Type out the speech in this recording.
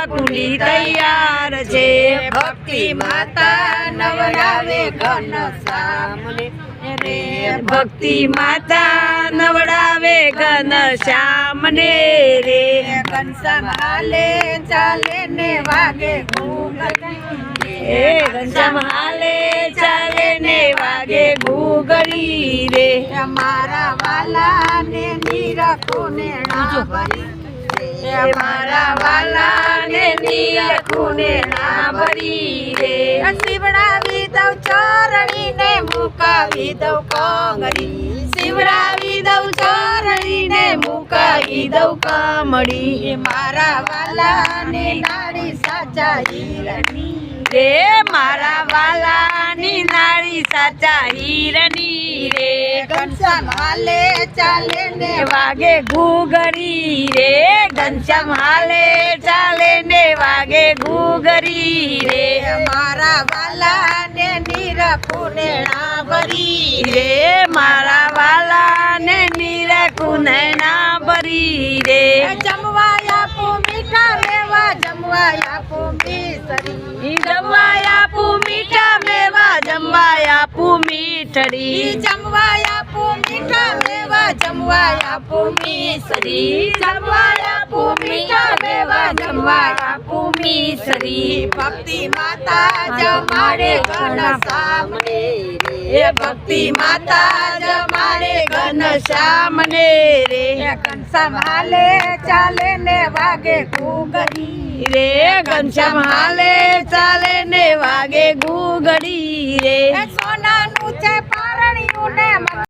કુંડી તૈયાર છે ભક્તિ માતા નવડાવે ઘન સામને રે ભક્તિ માતા નવડાવે ઘન શ્યામને રે ઘનશ્યામ હાલે ચાલે ને વાગે ઘૂઘરી ઘનશ્યામ હાલે ચાલે ને વાગે ઘૂઘરી રે મારા વાલા ને નીરખો ને ના ભરી મારા વાલા ને નીરખુને ના ભરી રે શિવડાવી દઉં ચોરણી ને મુકાવી દઉં કોંગરી શિવડાવી દઉં ચોરણી ને મુકાવી દઉં કામડી મારા વાલા ને નાડી સાચા હીરની રે મારા વાલાની નાળી સાચા હીરની રે ઘનશ્યામ હાલે ચાલે ને વાગે ઘૂઘરી રે ઘનશ્યામ હાલે ચાલે ને વાગે ઘૂઘરી રે મારા વાલા ને નીરખો ને ના ભરી રે મારા વાલા ને નીરખુને ના ભરી રે જમવા આપો મીઠા મેવા જમવા આપો મિસરી જમવા આપું મીઠા મેવા જમવા આપું મીઠડી જમવા આપો મીઠા મેવા જમવા આપો મિસરી જમવા આપું મીઠા મેવા જમવા આપું મીઠડી ભક્તિ માતા જમાડે ઘન સામને એ ભક્તિ માતા જમાડે ઘન શ્યામને રે ઘનશ્યામ હાલે ચાલે ને વાગે ઘૂઘરી રે ઘનશ્યામ હાલે ચાલે ને વાગે ઘૂઘડી રે સોનાનું છે પારણિયું ને